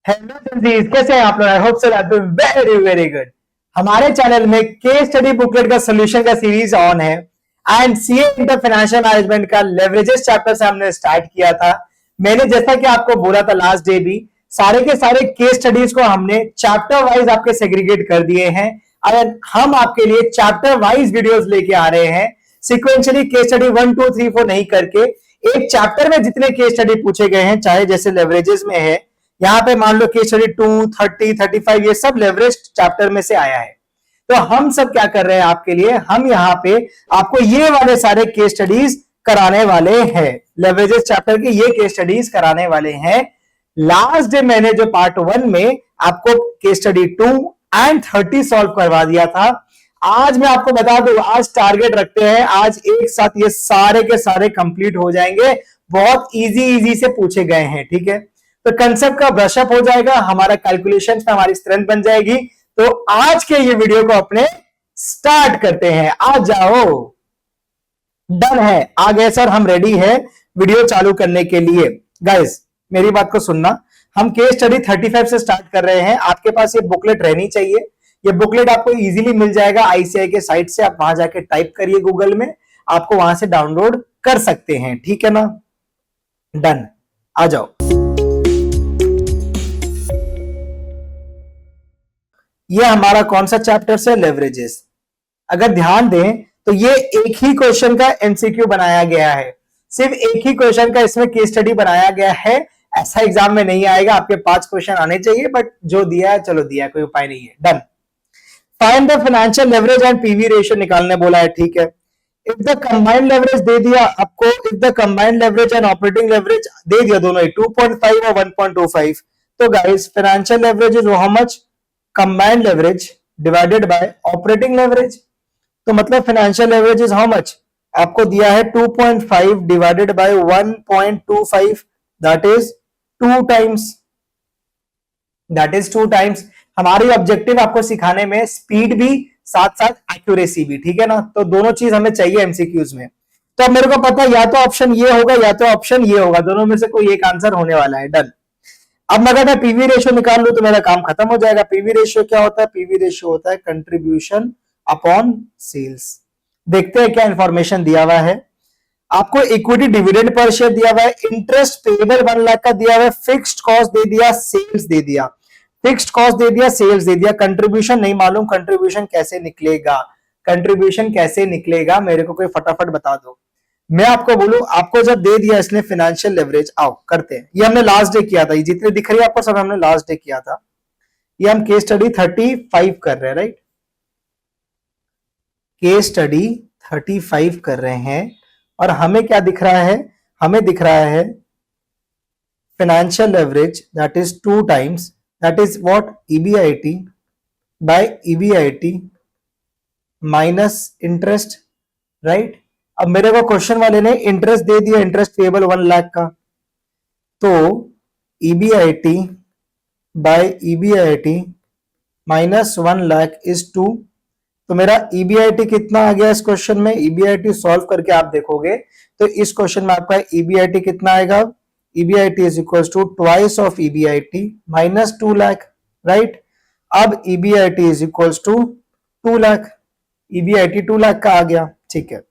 Hello जंजीज, कैसे हैं आप लोग? I hope so that very very good. हमारे चैनल में केस स्टडी बुकलेट का सोल्यूशन का सीरीज ऑन है and CA inter financial management का लेवरेजेस चैप्टर से हमने स्टार्ट किया था। मैंने जैसा कि आपको बोला था लास्ट डे भी, सारे के सारे केस स्टडीज को हमने चैप्टर वाइज आपके सेग्रीगेट कर दिए हैं और हम आपके लिए चैप्टर वाइज वीडियोस लेके आ रहे हैं। सिक्वेंशियली केस स्टडी 1 2 3 4 नहीं करके एक चैप्टर में जितने केस स्टडी पूछे गए हैं, चाहे जैसे लेवरेजेस में है, यहाँ पे मान लो केस स्टडी 2 30 35, ये सब लेवरेज चैप्टर में से आया है। तो हम सब क्या कर रहे हैं आपके लिए, हम यहाँ पे आपको ये वाले सारे केस स्टडीज कराने वाले हैं। लेवरेजेस चैप्टर के ये केस स्टडीज कराने वाले हैं। लास्ट डे मैंने जो पार्ट 1 में आपको केस स्टडी 2 एंड 30 सॉल्व करवा दिया था। आज मैं आपको बता दूं, आज टारगेट रखते हैं, आज एक साथ ये सारे के सारे कंप्लीट हो जाएंगे। बहुत इजी से पूछे गए हैं, ठीक है। तो कंसेप्ट का ब्रशअप हो जाएगा, हमारा कैलकुलेशन में हमारी स्ट्रेंथ बन जाएगी। तो आज के ये वीडियो को अपने स्टार्ट करते हैं। आ जाओ, डन है, आ गए सर, हम रेडी है वीडियो चालू करने के लिए। गाइस मेरी बात को सुनना, हम केस स्टडी 35 से स्टार्ट कर रहे हैं। आपके पास ये बुकलेट रहनी चाहिए। ये बुकलेट आपको इजीली मिल जाएगा आईसीआई के साइट से। आप वहां जाके टाइप करिए गूगल में, आपको वहां से डाउनलोड कर सकते हैं, ठीक है ना। डन, आ जाओ। ये हमारा कौन सा चैप्टर से, लेवरेजेस। अगर ध्यान दें तो ये एक ही क्वेश्चन का एमसीक्यू बनाया गया है, सिर्फ एक ही क्वेश्चन का इसमें केस स्टडी बनाया गया है। ऐसा एग्जाम में नहीं आएगा, आपके 5 क्वेश्चन आने चाहिए, बट जो दिया है चलो दिया है, कोई उपाय नहीं है। Done. Find the financial leverage and PV ratio निकालने बोला है, ठीक है। इफ द कंबाइंड लेवरेज दे दिया आपको, if the combined leverage and operating leverage दे दिया दोनों ही 2.5 और 1.25, तो guys financial leverage is how much, combined leverage divided by operating leverage. तो मतलब financial leverage is how much, आपको दिया है 2.5 divided by 1.25, that is 2 times, that is 2 times. हमारी ऑब्जेक्टिव आपको सिखाने में स्पीड भी साथ साथ एक्यूरेसी भी, ठीक है ना। तो दोनों चीज हमें चाहिए एमसीक्यूज में। तो अब मेरे को पता है या तो ऑप्शन ये होगा या तो ऑप्शन ये होगा, दोनों में से कोई एक आंसर होने वाला है। डन। अब अगर मैं पीवी रेशियो निकाल लूं तो मेरा काम खत्म हो जाएगा। पीवी रेशियो क्या होता है? पीवी रेशियो होता है कंट्रीब्यूशन अपॉन सेल्स। देखते हैं क्या इंफॉर्मेशन दिया हुआ है। आपको इक्विटी डिविडेंड पर शेयर दिया हुआ है, इंटरेस्ट पेबल 1 लाख का दिया हुआ है, फिक्स्ड कॉस्ट दे दिया, सेल्स दे दिया, फिक्स्ड कॉस्ट दे दिया, सेल्स दे दिया। कंट्रीब्यूशन नहीं मालूम, कंट्रीब्यूशन कैसे निकलेगा, कंट्रीब्यूशन कैसे निकलेगा मेरे को कोई फटाफट बता दो। मैं आपको बोलूं, आपको जब दे दिया इसने फाइनेंशियल लेवरेज, आओ करते हैं। ये हमने लास्ट डे किया था, ये जितने दिख रही है आपको सब हमने लास्ट डे किया था। ये हम केस स्टडी 35 कर रहे हैं, राइट। केस स्टडी 35 कर रहे हैं और हमें क्या दिख रहा है? हमें दिख रहा है financial leverage that is 2 times, that is what, EBIT by EBIT minus interest, right. अब मेरे को क्वेश्चन वाले ने इंटरेस्ट दे दिया, इंटरेस्ट पेबल 1 लाख का, तो EBIT by EBIT minus 1 lakh is 2। तो मेरा ईबीआईटी कितना आ गया इस क्वेश्चन में? ईबीआईटी सॉल्व करके आप देखोगे तो इस क्वेश्चन में आपका ईबीआईटी कितना आएगा? EBIT is equal to twice of EBIT minus 2 lakh, right. अब EBIT is equal to 2 lakh, EBIT 2 lakh का आ गया, ठीक है।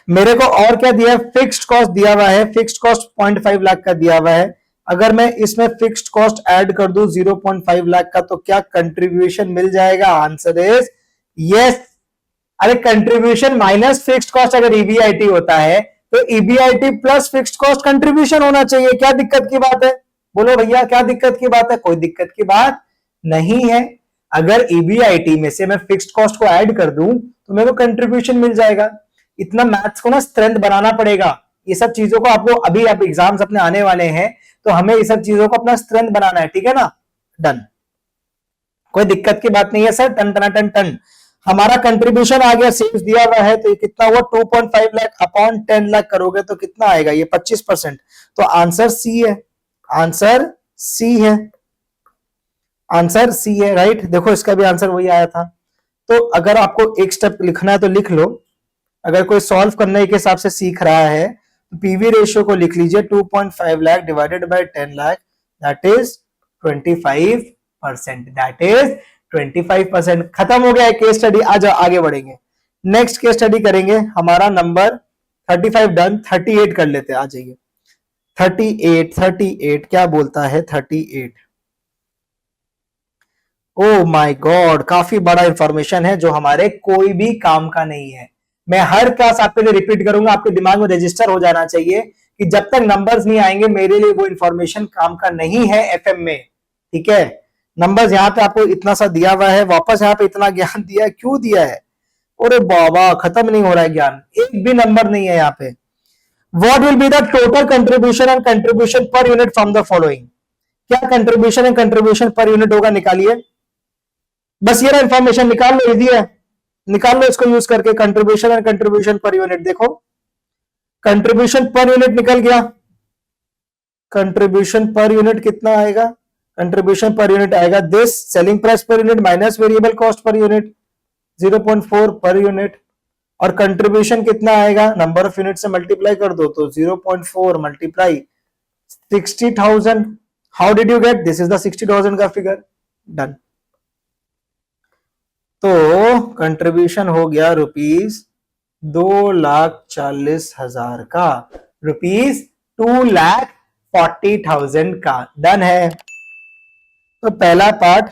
मेरे को और क्या दिया है? फिक्स्ड कॉस्ट दिया हुआ है, फिक्स्ड कॉस्ट 0.5 लाख का दिया हुआ है। अगर मैं इसमें फिक्स्ड कॉस्ट ऐड कर दूं 0.5 लाख का तो क्या कंट्रीब्यूशन मिल जाएगा? Answer is yes. अरे कंट्रीब्यूशन माइनस फिक्स्ड कॉस्ट अगर ईबीआईटी होता है तो EBIT plus fixed cost contribution होना चाहिए। क्या दिक्कत की बात है? बोलो भैया, क्या दिक्कत की बात है? कोई दिक्कत की बात नहीं है। अगर ईबीआईटी में से मैं फिक्स्ड कॉस्ट को ऐड कर दूं तो मेरे को कंट्रीब्यूशन मिल जाएगा। इतना मैथ्स को ना स्ट्रेंथ बनाना पड़ेगा। ये सब चीजों को आपको अभी आप एग्जाम्स अपने आने वाले हैं तो हमें ये सब चीजों को अपना स्ट्रेंथ बनाना है, ठीक है ना। डन, कोई दिक्कत की बात नहीं है sir. Ton ton ton ton हमारा कंट्रीब्यूशन आ गया, सेल्स दिया हुआ है, तो ये कितना हुआ? 2.5 लाख अपॉन 10 लाख करोगे तो कितना आएगा? ये 25%। तो आंसर सी है, आंसर सी है, आंसर सी है, राइट। देखो इसका भी आंसर वही आया था। तो अगर आपको एक स्टेप लिखना है तो लिख लो। अगर कोई सॉल्व करने के हिसाब से सीख रहा है तो पीवी रेशियो को लिख लीजिए 2.5 lakh divided bye 10 lakh, that is 25%, that is 25%। खत्म हो गया है केस स्टडी। आ जाओ आगे बढ़ेंगे, नेक्स्ट केस स्टडी करेंगे। हमारा नंबर 35 डन, 38 कर लेते हैं। आ जाइए 38 क्या बोलता है 38। ओ माय गॉड, काफी बड़ा इंफॉर्मेशन है जो हमारे कोई भी काम का नहीं है। मैं हर क्लास आपके लिए रिपीट करूंगा, आपके दिमाग में रजिस्टर हो जाना चाहिए कि जब तक नंबर्स नहीं आएंगे मेरे लिए वो इंफॉर्मेशन काम का नहीं है एफएम में। ठीक है, नंबर्स यहाँ पे आपको इतना सा दिया हुआ है, वापस यहाँ पे इतना ज्ञान दिया है, क्यों दिया है? अरे बाबा, खत्म नहीं हो रहा है ज्ञान, एक भी नंबर नहीं है यहाँ पे। What will be the total contribution and contribution per unit from the following? क्या contribution and contribution per unit होगा, निकालिए। बस ये ना इंफॉर्मेशन निकाल लो, इजी है, निकाल लो इसको यूज करके। Contribution and contribution per unit, देखो कंट्रीब्यूशन पर यूनिट निकल गया। कंट्रीब्यूशन पर यूनिट कितना आएगा? कंट्रीब्यूशन पर यूनिट आएगा this, selling price per unit minus variable cost per unit 0.4 per unit. और कंट्रीब्यूशन कितना आएगा? नंबर ऑफ यूनिट से मल्टीप्लाई कर दो तो 0.4 multiply 60,000। How did you get? This is the 60,000 का फिगर। डन। तो कंट्रीब्यूशन हो गया ₹2,40,000 का, ₹2,40,000 का। डन है। तो पहला पार्ट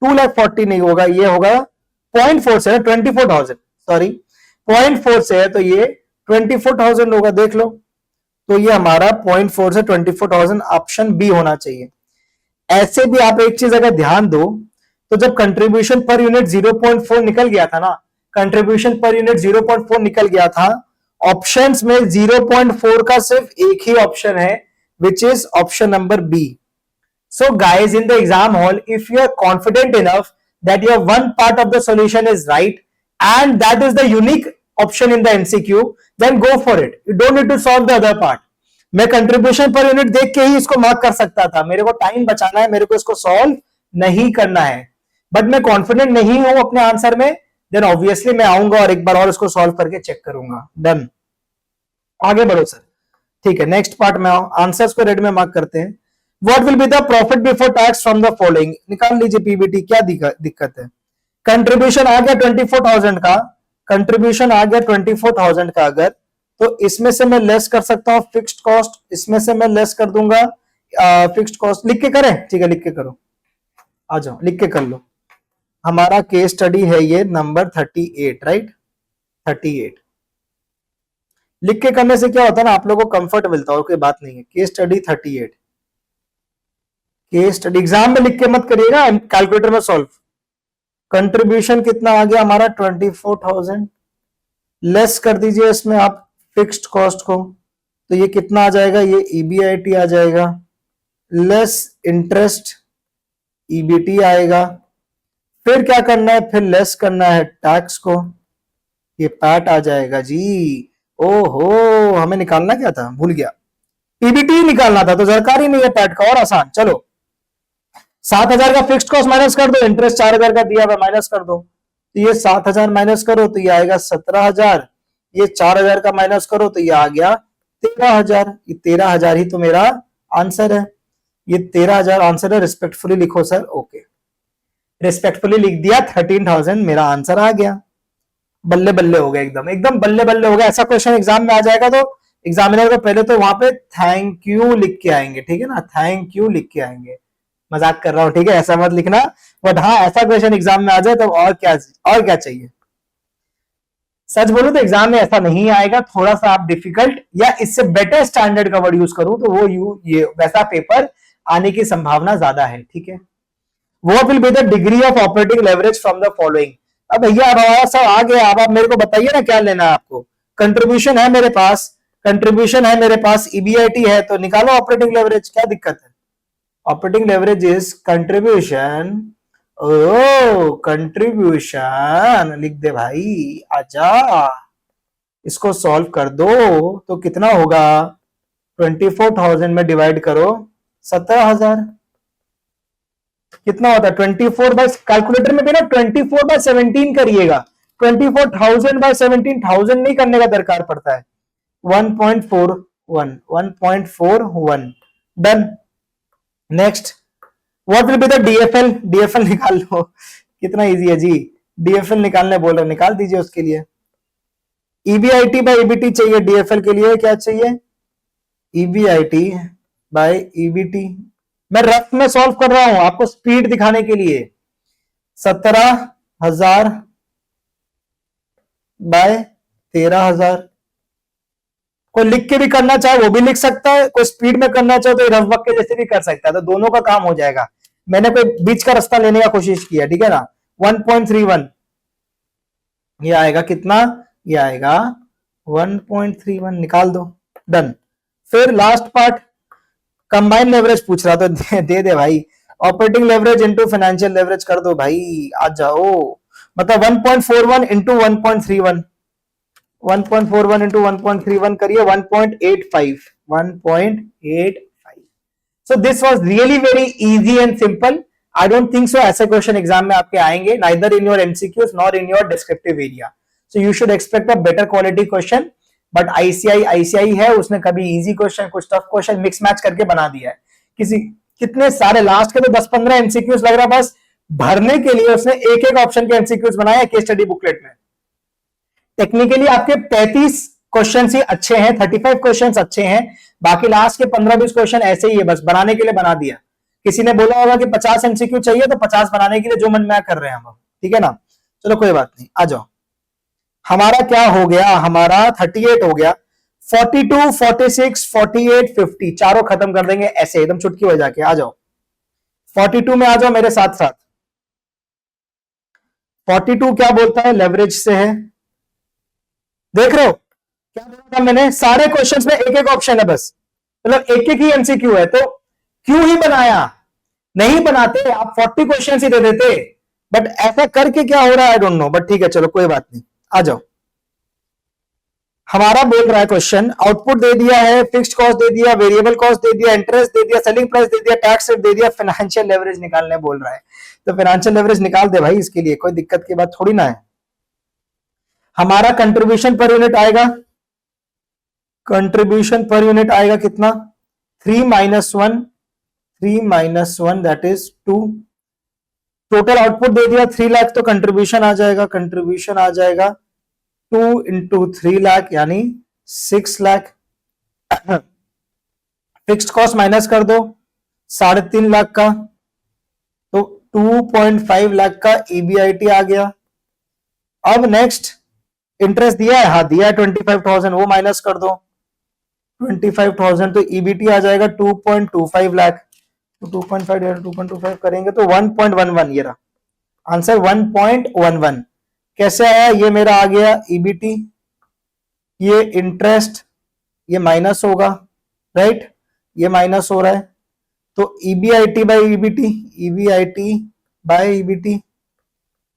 2,40,000 नहीं होगा, ये होगा 0.4 से 24,000, सॉरी 0.4 से है तो ये 24,000 होगा, देख लो। तो ये हमारा 0.4 से 24,000 ऑप्शन बी होना चाहिए। ऐसे भी आप एक चीज अगर ध्यान दो, तो जब कंट्रीब्यूशन पर यूनिट 0.4 निकल गया था ना, कंट्रीब्यूशन पर यूनिट 0.4 निकल गया था, ऑप्शंस में 0.4 का सिर्फ एक ही ऑप्शन है, which is option number B. So guys, in the exam hall, if you are confident enough that your one part of the solution is right and that is the unique option in the MCQ, then go for it. You don't need to solve the other part. मैं contribution per unit देख के ही इसको mark कर सकता था, मेरे को time बचाना है, मेरे को इसको सॉल्व नहीं करना है, बट मैं कॉन्फिडेंट नहीं हूं अपने आंसर में, देन ऑब्वियसली मैं आऊंगा और एक बार और इसको सॉल्व करके चेक करूंगा। डन, आगे बढ़ो सर। ठीक है, नेक्स्ट पार्ट में आओ, आंसर्स को रेड में मार्क करते हैं। What will be the profit before tax from the following? निकाल लीजिए पीबीटी, क्या दिक्कत है? कंट्रीब्यूशन आ गया 24,000 का, कंट्रीब्यूशन आ गया 24,000 का, अगर तो इसमें से मैं लेस कर सकता हूं फिक्स्ड कॉस्ट, इसमें से मैं लेस कर दूंगा फिक्स्ड कॉस्ट। लिख के करें? ठीक है, लिख के करो, आ जाओ लिख के कर लो। हमारा केस स्टडी है ये नंबर 38, राइट? 38 लिख के करने से क्या होता है ना, आप लोगों को कंफर्ट मिलता है, कोई बात नहीं है। Case study 38, case study exam में लिख के मत करिएगा, कैलकुलेटर में सॉल्व। कंट्रीब्यूशन कितना आ गया हमारा 24,000, लेस कर दीजिए इसमें आप फिक्स्ड कॉस्ट को, तो ये कितना आ जाएगा? ये ईबीआईटी आ जाएगा, लेस इंटरेस्ट ईबीटी आएगा। फिर क्या करना है? फिर लेस करना है टैक्स को, ये पैट आ जाएगा जी। ओहो, हमें निकालना क्या था, भूल गया, पीबीटी निकालना था, तो दरकार ही नहीं है पैट का, और आसान। चलो 7,000 का फिक्स्ड कॉस्ट माइनस कर दो, इंटरेस्ट 4,000 का दिया हुआ माइनस कर दो, तो ये 7,000 माइनस करो तो ये आएगा 17,000, ये 4,000 का माइनस करो तो ये आ गया 13,000। ये 13,000 ही तो मेरा आंसर है, ये 13,000 आंसर है। रिस्पेक्टफुली लिखो सर। ओके, रिस्पेक्टफुली लिख दिया, 13,000 मेरा आंसर आ गया। बल्ले बल्ले हो गया, एकदम एकदम बल्ले बल्ले हो गया। ऐसा क्वेश्चन एग्जाम में आ जाएगा तो एग्जामिनर को पहले तो वहां पे थैंक यू लिख के आएंगे, ठीक है ना, थैंक यू लिख के आएंगे। मजाक कर रहा हूं, ठीक है, ऐसा मत लिखना, बट हाँ ऐसा क्वेश्चन एग्जाम में आ जाए तो और क्या चाहिए। सच बोलूं तो एग्जाम में ऐसा नहीं आएगा, थोड़ा सा आप डिफिकल्ट या इससे बेटर स्टैंडर्ड का वर्ड यूज करूं तो वो ये वैसा पेपर आने की संभावना ज्यादा है, ठीक है। What will be the degree of operating leverage from the following? अब भैया अब हमारा सब आ गया, अब आप मेरे को बताइए ना क्या लेना है आपको। कंट्रीब्यूशन है मेरे पास, कंट्रीब्यूशन है मेरे पास, ईबीआईटी है, तो निकालो ऑपरेटिंग लेवरेज, क्या दिक्कत है? Operating leverage is contribution. ओ कंट्रीब्यूशन लिख दे भाई, आजा इसको सॉल्व कर दो, तो कितना होगा? 24,000 में डिवाइड करो 17,000, कितना होता है? 24 बाय, कैलकुलेटर में भी ना 24/17 करिएगा, 24,000/17,000 नहीं करने का दरकार पड़ता है। 1.41 done. Next what will be the DFL, DFL निकाल लो, कितना इजी है जी, डीएफएल निकालने बोल रहे, निकाल दीजिए उसके लिए। ईबीआईटी बाय ईबीटी चाहिए डीएफएल के लिए, क्या चाहिए, ईबीआईटी बाय ईबीटी। मैं रफ में सॉल्व कर रहा हूं आपको स्पीड दिखाने के लिए। 17,000 बाय 13,000। कोई लिख के भी करना चाहे वो भी लिख सकता है, कोई स्पीड में करना चाहे तो रफ के जैसे भी कर सकता है, तो दोनों का काम हो जाएगा। मैंने कोई बीच का रास्ता लेने का कोशिश किया, ठीक है ना। 1.31 ये आएगा कितना, ये आएगा 1.31, निकाल दो, डन। फिर लास्ट पार्ट कंबाइंड लेवरेज पूछ रहा तो दे दे भाई, operating leverage into financial leverage कर दो भाई, आ जाओ। मतलब 1.41 इंटू 1.31, 1.41 इंटू 1.31 करिए 1.85, 1.85। So this was really very easy and simple. I don't think so ऐसे क्वेश्चन एग्जाम में आपके आएंगे, neither in your MCQs nor in your descriptive area. So you should expect a better quality question. But ICI है, उसने कभी easy question कुछ tough question mix match करके बना दिया है। किसी कितने सारे लास्ट के तो 10-15 एमसीक्यूज लग रहा है बस भरने के लिए, उसने एक एक ऑप्शन के एमसीक्यूज बनाया केस स्टडी बुकलेट में। टेक्निकली आपके 33 क्वेश्चन ही अच्छे हैं, 35 क्वेश्चन अच्छे हैं, बाकी लास्ट के 15-20 क्वेश्चन ऐसे ही है, बस बनाने के लिए बना दिया। किसी ने बोला होगा कि 50 एमसीक्यू चाहिए तो 50 बनाने के लिए जो मन में कर रहे हैं हम, ठीक है ना। चलो कोई बात नहीं, आ जाओ। हमारा क्या हो गया, हमारा 38 हो गया, 42, 46, 48, 50 चारों खत्म कर देंगे ऐसे एकदम चुटकी हो जाके। आ जाओ 42 में, आ जाओ मेरे साथ साथ। 42 क्या बोलता है, लेवरेज से है। देख रहे हो क्या बोला था मैंने, सारे क्वेश्चंस में एक एक ऑप्शन है बस, मतलब एक एक ही एमसीक्यू है, तो क्यों ही बनाया, नहीं बनाते आप 40 क्वेश्चंस ही दे देते। बट ऐसा करके क्या हो रहा है आई डोंट नो, बट ठीक है चलो कोई बात नहीं। आ जाओ, हमारा बोल रहा है क्वेश्चन, आउटपुट दे दिया है, फिक्स्ड कॉस्ट दे दिया, वेरिएबल कॉस्ट दे दिया, इंटरेस्ट दे दिया, सेलिंग प्राइस दे दिया, टैक्स रेट दे दिया, फाइनेंशियल लेवरेज निकालने बोल रहा है। तो फाइनेंशियल लेवरेज निकाल दे भाई, इसके लिए कोई दिक्कत की बात थोड़ी ना है। हमारा कंट्रीब्यूशन पर यूनिट आएगा, कंट्रीब्यूशन पर यूनिट आएगा कितना, 3 - 1, 3 - 1 दैट इज 2। टोटल आउटपुट दे दिया 3 लाख, तो कंट्रीब्यूशन आ जाएगा, कंट्रीब्यूशन आ जाएगा 2 × 3 लाख यानी 6 लाख। फिक्स्ड कॉस्ट माइनस कर दो 3.5 लाख का, तो 2.5 लाख का ईबीआईटी आ गया। अब नेक्स्ट इंटरेस्ट दिया है, हाँ दिया है 25,000, वो माइनस कर दो 25,000, तो ईबीटी आ जाएगा 2.25 लाख। तो 2.5 2.25 करेंगे तो 1.11, ये रहा आंसर 1.11। कैसे आया, ये मेरा आ गया ईबीटी, ये इंटरेस्ट, ये माइनस होगा, राइट, ये माइनस हो रहा है, तो EBIT by EBT, EBIT by EBT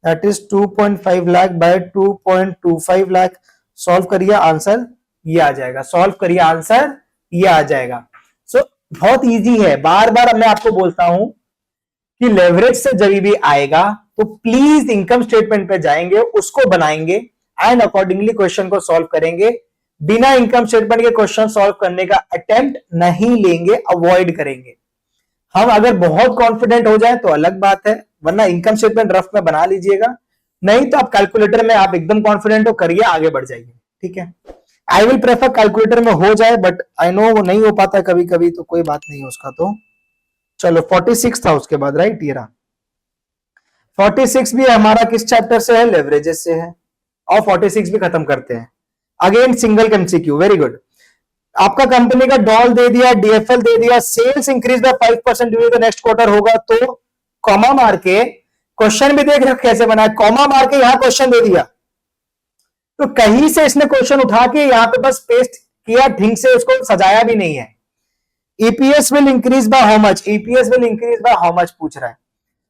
that is 2.5 lakh by 2.25 lakh. Solve करिए, आंसर ये आ जाएगा, सॉल्व करिए, आंसर ये आ जाएगा। सो बहुत इजी है, बार बार मैं आपको बोलता हूं कि लेवरेज से जब भी आएगा तो प्लीज इनकम स्टेटमेंट पे जाएंगे, उसको बनाएंगे एंड अकॉर्डिंगली क्वेश्चन को सॉल्व करेंगे। बिना इनकम स्टेटमेंट के क्वेश्चन सॉल्व करने का अटेम्प्ट नहीं लेंगे, अवॉइड करेंगे। हम अगर बहुत कॉन्फिडेंट हो जाए तो अलग बात है, वरना इनकम स्टेटमेंट रफ में बना लीजिएगा, नहीं तो आप कैलकुलेटर में आप एकदम कॉन्फिडेंट हो करिए, आगे बढ़ जाइए, ठीक है। आई विल प्रेफर कैलकुलेटर में हो जाए, बट आई नो वो नहीं हो पाता कभी कभी, तो कोई बात नहीं है उसका। तो चलो 46 था उसके बाद, राइट, ये रहा 46 भी हमारा किस चैप्टर से है, लेवरेजेस से है, और 46 भी खत्म करते हैं। Again single MCQ, very good. आपका कंपनी का डॉल दे दिया, डीएफएल दे दिया, sales increase by 5% during the next quarter होगा, तो कॉमा मार के क्वेश्चन भी देख रहे कैसे बना है, कॉमा मार के यहां क्वेश्चन दे दिया, तो कहीं से इसने क्वेश्चन उठा के यहां पे बस पेस्ट किया, ढंग से उसको सजाया भी नहीं है। EPS will increase by how much, EPS will increase by how much पूछ रहा है,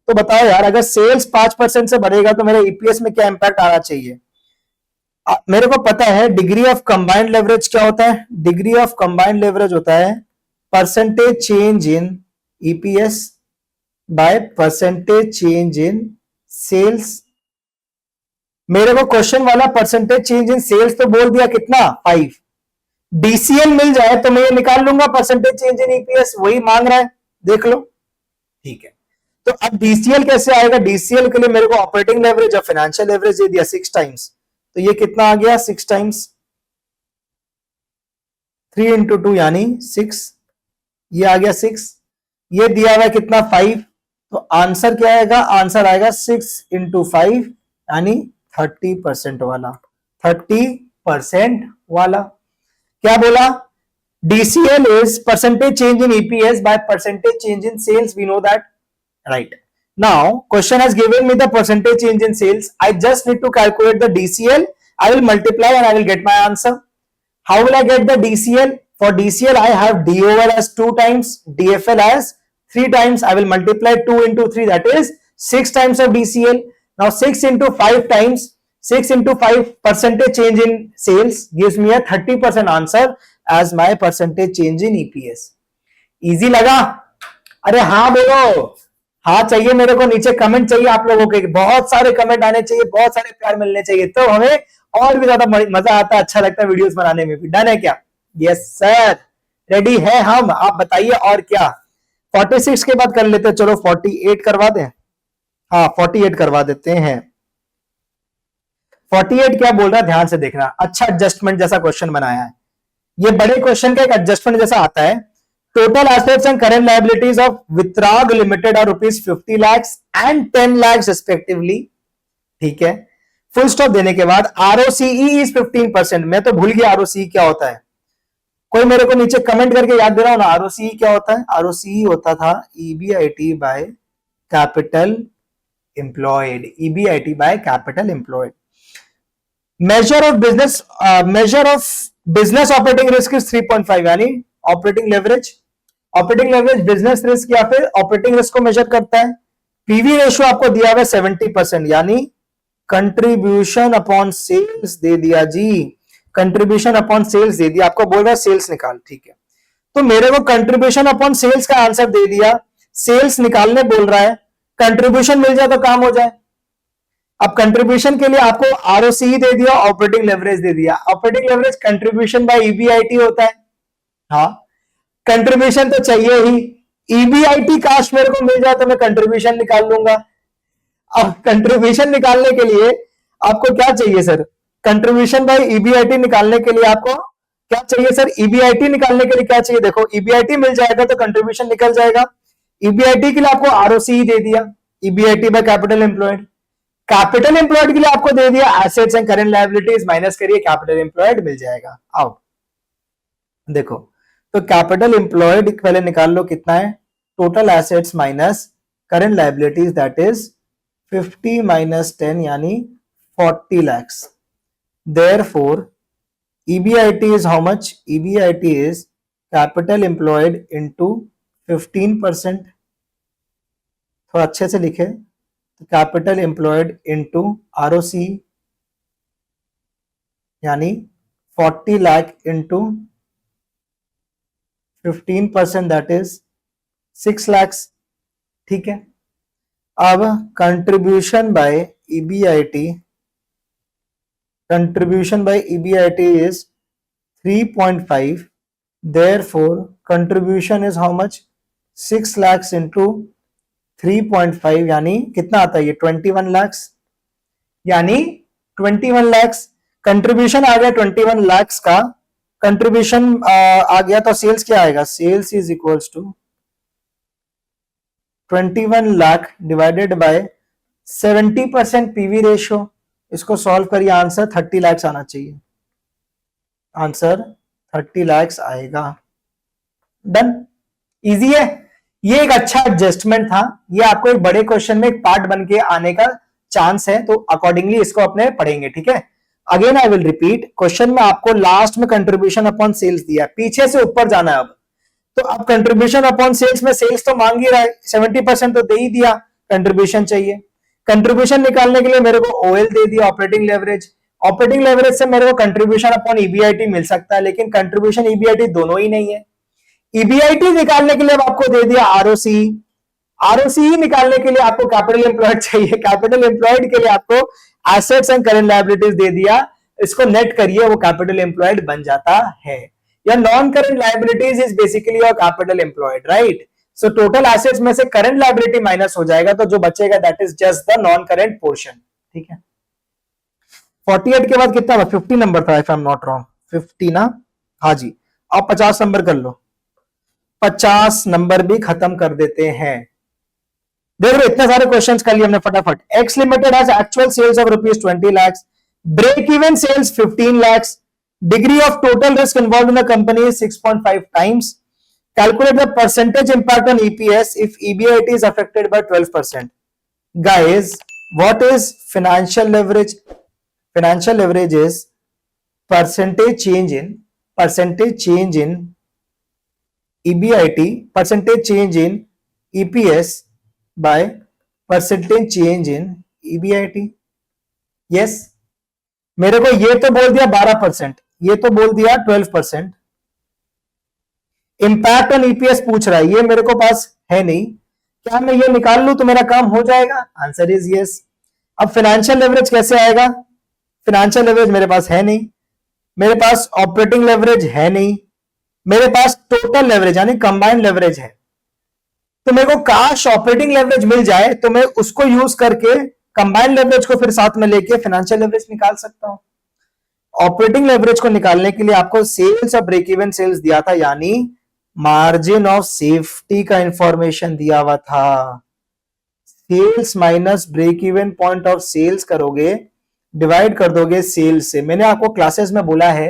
तो बताओ यार, अगर सेल्स 5% से बढ़ेगा तो मेरे ईपीएस में क्या इंपैक्ट आना चाहिए। मेरे को पता है डिग्री ऑफ कंबाइंड लेवरेज क्या होता है, डिग्री ऑफ कंबाइंड लेवरेज होता है percentage change in EPS by percentage change in sales. मेरे को क्वेश्चन वाला परसेंटेज चेंज इन सेल्स तो बोल दिया कितना, 5। डीसीएम मिल जाए तो मैं ये निकाल लूंगा परसेंटेज चेंज इन ईपीएस, वही मांग रहा है, देख लो, ठीक है। तो अब डीसीएल कैसे आएगा? डीसीएल के लिए मेरे को ऑपरेटिंग लेवरेज और फाइनेंशियल लेवरेज दे दिया 6 टाइम्स, तो ये कितना आ गया? 6 टाइम्स 3 इंटू 2 यानी 6, ये आ गया 6, ये दिया हुआ है कितना? 5, तो आंसर क्या आएगा? आंसर आएगा 6 इंटू 5 यानी 30% वाला, 30% वाला। क्या बोला? DCL is percentage change in EPS by percentage change in sales. We know that, right? Now, question has given me the percentage change in sales. I just need to calculate the DCL. I will multiply and I will get my answer. How will I get the DCL? For DCL, I have DOL as 2 times, DFL as 3 times. I will multiply 2 into 3, that is 6 times of DCL. Now, 6 into 5 times, 6 into 5 percentage change in sales gives me a 30% answer as my percentage change in EPS. Easy लगा? अरे हाँ बोलो, हाँ चाहिए मेरे को, नीचे comment चाहिए आप लोगों के, बहुत सारे कमेंट आने चाहिए, बहुत सारे प्यार मिलने चाहिए, तो हमें और भी ज्यादा मजा आता है, अच्छा लगता है वीडियोस बनाने में भी। डन है क्या? यस सर, रेडी है हम, आप बताइए और क्या। 46 के बाद कर लेते हैं, चलो 48 करवा दें। हाँ 48 करवा देते हैं। 48 क्या बोल रहा है ध्यान से देखना, अच्छा एडजस्टमेंट जैसा क्वेश्चन बनाया है, ये बड़े क्वेश्चन का एक एडजस्टमेंट जैसा आता है। Total assets and current liabilities of Vitrag limited are ₹50 lakhs and 10 lakhs respectively, ठीक है। फुल स्टॉप देने के बाद ROCE इज 15%। मैं तो भूल गया ROCE क्या होता है, कोई मेरे को नीचे कमेंट करके याद दे रहा हो ना, ROCE क्या होता है? ROCE होता था EBIT by capital employed, EBIT by capital employed. Measure of business operating risk is 3.5 यानी operating leverage. Operating leverage business risk या फिर ऑपरेटिंग रिस्क को मेजर करता है। पीवी रेशियो आपको दिया हुआ है 70% यानी कंट्रीब्यूशन अपॉन सेल्स दे दिया जी, कंट्रीब्यूशन अपॉन सेल्स दे दिया, आपको बोल रहा है सेल्स निकाल, ठीक है। तो मेरे को कंट्रीब्यूशन अपॉन सेल्स का आंसर दे दिया, सेल्स निकालने बोल रहा है, कंट्रीब्यूशन मिल जाए तो काम हो जाए। अब कंट्रीब्यूशन के लिए आपको ROCE दे दिया, ऑपरेटिंग लेवरेज दे दिया। Operating leverage contribution by EBIT होता है, हाँ कंट्रीब्यूशन तो चाहिए ही, EBIT काश मेरे को मिल जाए तो मैं कंट्रीब्यूशन निकाल लूंगा। अब कंट्रीब्यूशन निकालने के लिए आपको क्या चाहिए सर? कंट्रीब्यूशन बाय EBIT निकालने के लिए आपको क्या चाहिए सर? EBIT निकालने के लिए क्या चाहिए? देखो EBIT मिल जाएगा तो कंट्रीब्यूशन निकल जाएगा। EBIT के लिए आपको ROCE दे दिया, EBIT by capital employed. Capital employed के लिए आपको दे दिया assets and current liabilities, minus करिए कैपिटल एम्प्लॉयड मिल जाएगा। आओ देखो, तो कैपिटल एम्प्लॉयड पहले निकाल लो कितना है, total assets minus current liabilities that is 50 minus 10 यानी 40 lakhs। Therefore, EBIT is how much? EBIT is capital employed into 15%। थोड़ा अच्छे से लिखे, कैपिटल एम्प्लॉयड इंटू ROCE यानी 40 lakh into 15% that is 6 lakhs, ठीक है। अब contribution by EBIT is 3.5, therefore contribution is how much? 6 lakhs into 3.5 यानी कितना आता है ये? 21 lakhs, यानी 21 lakhs कंट्रीब्यूशन आ गया 21 lakhs का कंट्रीब्यूशन आ गया, तो सेल्स क्या आएगा? Sales is equals to 21 lakh divided by 70% PV ratio. इसको सॉल्व करिए, आंसर 30 lakhs आना चाहिए, आंसर 30 lakhs आएगा। डन, इजी है, ये एक अच्छा एडजस्टमेंट था, ये आपको एक बड़े क्वेश्चन में एक पार्ट बन के आने का चांस है, तो अकॉर्डिंगली इसको अपने पढ़ेंगे, ठीक है। Again I will repeat, question में आपको लास्ट में कंट्रीब्यूशन अपॉन सेल्स दिया, पीछे से ऊपर जाना है अब। तो अब कंट्रीब्यूशन अपॉन सेल्स में सेल्स तो मांग ही रहा है, 70% तो दे ही दिया, कंट्रीब्यूशन चाहिए। कंट्रीब्यूशन निकालने के लिए मेरे को OL दे दिया, ऑपरेटिंग लेवरेज। ऑपरेटिंग लेवरेज से मेरे को कंट्रीब्यूशन अपॉन EBIT मिल सकता है, लेकिन कंट्रीब्यूशन EBIT दोनों ही नहीं है। EBIT निकालने के लिए आपको दे दिया ROCE, ROCE निकालने के लिए आपको कैपिटल एम्प्लॉयड चाहिए, कैपिटल एम्प्लॉयड के लिए आपको एसेट्स एंड करेंट लायबिलिटीज दे दिया, इसको नेट करिए वो कैपिटल एम्प्लॉयड बन जाता है। या non current liabilities is basically your capital employed, right. So total assets में से करंट लायबिलिटी माइनस हो जाएगा, तो जो बचेगा that is just the non current portion, ठीक है। 48 के बाद कितना 50 नंबर था, if I am not wrong, 50 ना, हाँ जी। अब 50 नंबर कर लो, 50 नंबर भी खत्म कर देते हैं। देख लो इतने सारे क्वेश्चंस कर लिए हमने फटाफट। X limited has actual sales of rupees 20 lakhs, break even sales 15 lakhs, degree of total risk involved in the company is 6.5 times, calculate the percentage impact on EPS if EBIT is affected by 12%. Guys, what is financial leverage? Financial leverage is percentage change in EBIT, percentage change in EPS by percentage change in EBIT. Yes, मेरे को ये तो बोल दिया 12%, ये तो बोल दिया 12%। इंपैक्ट ऑन ईपीएस पूछ रहा है, ये मेरे को पास है नहीं, क्या मैं ये निकाल लूं तो मेरा काम हो जाएगा? Answer is yes. अब फाइनेंशियल लेवरेज कैसे आएगा? फाइनेंशियल लेवरेज मेरे पास है नहीं, मेरे पास ऑपरेटिंग लेवरेज है नहीं, मेरे पास टोटल लेवरेज यानी कंबाइंड लेवरेज है। तो मेरे को काश ऑपरेटिंग लेवरेज मिल जाए तो मैं उसको यूज करके कंबाइंड लेवरेज को फिर साथ में लेके फाइनेंशियल लेवरेज निकाल सकता हूं। ऑपरेटिंग लेवरेज को निकालने के लिए आपको सेल्स और ब्रेक इवन सेल्स दिया था, यानी मार्जिन ऑफ सेफ्टी का इंफॉर्मेशन दिया हुआ था। Sales minus break even point of sales करोगे, डिवाइड कर दोगे सेल्स से। मैंने आपको क्लासेस में बोला है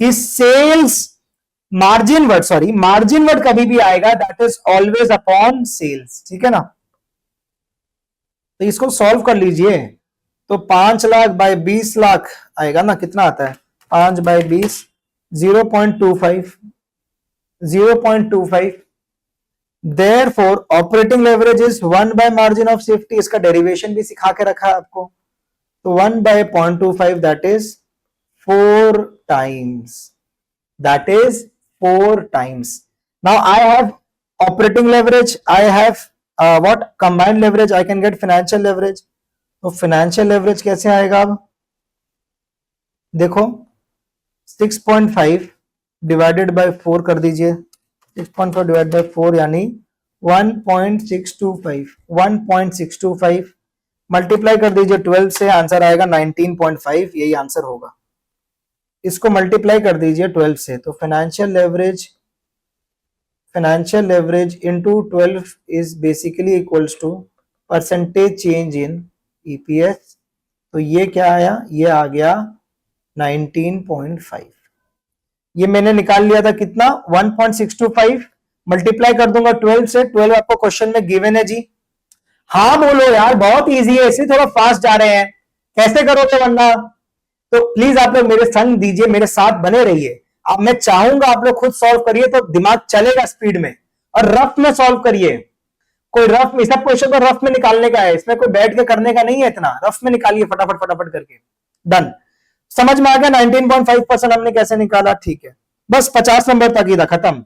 कि सेल्स मार्जिन वर्ड कभी भी आएगा that is always upon sales, ठीक है ना। तो इसको सॉल्व कर लीजिए, तो 5 लाख बाय 20 लाख आएगा ना, कितना आता है 5 by 20, 0.25। Therefore operating leverage is 1 by margin of safety, इसका डेरिवेशन भी सिखा के रखा है आपको। तो 1 by 0.25 that is 4 times, that is 4 times. Now I have operating leverage, I have what combined leverage, I can get financial leverage. तो financial leverage कैसे आएगा? अब देखो 6.5 डिवाइडेड बाय 4 कर दीजिए, 6.5 डिवाइड बाय 4 यानी 1.625 मल्टीप्लाई कर दीजिए 12 से, आंसर आएगा 19.5, यही आंसर होगा। इसको मल्टीप्लाई कर दीजिए 12 से, तो financial leverage into 12 is basically equals to percentage change in EPS. तो ये क्या आया? ये आ गया 19.5। ये मैंने निकाल लिया था कितना 1.625, मल्टीप्लाई कर दूंगा 12 से, 12 आपको क्वेश्चन में गिवन है जी। हाँ बोलो यार, बहुत इजी है, इसे थोड़ा फास्ट जा रहे हैं, कैसे करोगे वरना? तो प्लीज आप लोग मेरे संग दीजिए, मेरे साथ बने रहिए। अब मैं चाहूंगा आप लोग खुद सॉल्व करिए तो दिमाग चलेगा स्पीड में, और रफ में सॉल्व करिए। कोई रफ में, सब क्वेश्चन को रफ में निकालने का है, इसमें कोई बैठ के करने का नहीं है, इतना रफ में निकालिए फटाफट फटाफट करके। डन, समझ में आ गया 19.5% हमने कैसे निकाला? ठीक है, बस 50 नंबर तक ही था, खत्म।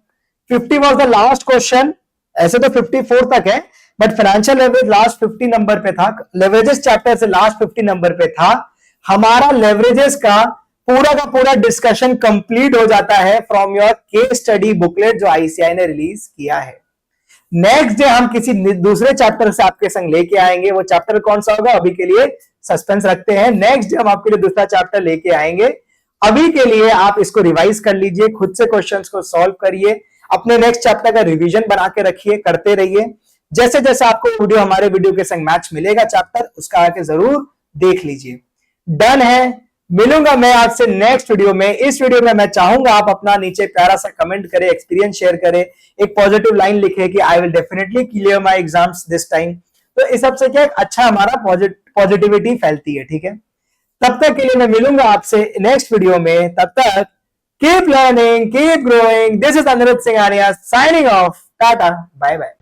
50 वाज द लास्ट क्वेश्चन, ऐसे तो 54 तक है, but financial leverage last 50 number पे था, लेवरेजेस चैप्टर से लास्ट 50 नंबर पे था। हमारा लेवरेजेस का पूरा डिस्कशन कंप्लीट हो जाता है from your case study booklet जो आईसीआई ने रिलीज किया है। नेक्स्ट डे हम किसी दूसरे चैप्टर से आपके संग लेके आएंगे, वो चैप्टर कौन सा होगा अभी के लिए सस्पेंस रखते हैं। नेक्स्ट डे हम आपके लिए दूसरा चैप्टर लेके आएंगे। अभी के लिए आप इसको रिवाइज कर लीजिए, खुद से क्वेश्चंस को सॉल्व करिए, अपने नेक्स्ट चैप्टर का रिवीजन बना के रखिए, करते रहिए। जैसे जैसे आपको वीडियो हमारे वीडियो के संग मैच मिलेगा चैप्टर, उसका आके जरूर देख लीजिए। डन है, मिलूंगा मैं आपसे नेक्स्ट वीडियो में। इस वीडियो में मैं चाहूंगा आप अपना नीचे प्यारा सा कमेंट करें, एक्सपीरियंस शेयर करें, एक पॉजिटिव लाइन लिखे कि I will definitely clear my exams this time. तो इस सबसे क्या अच्छा हमारा पॉजिटिविटी फैलती है, ठीक है। तब तक के लिए मैं मिलूंगा आपसे नेक्स्ट वीडियो में, तब तक keep learning, keep growing. This is Aniruddh Singhania signing off, tata bye bye.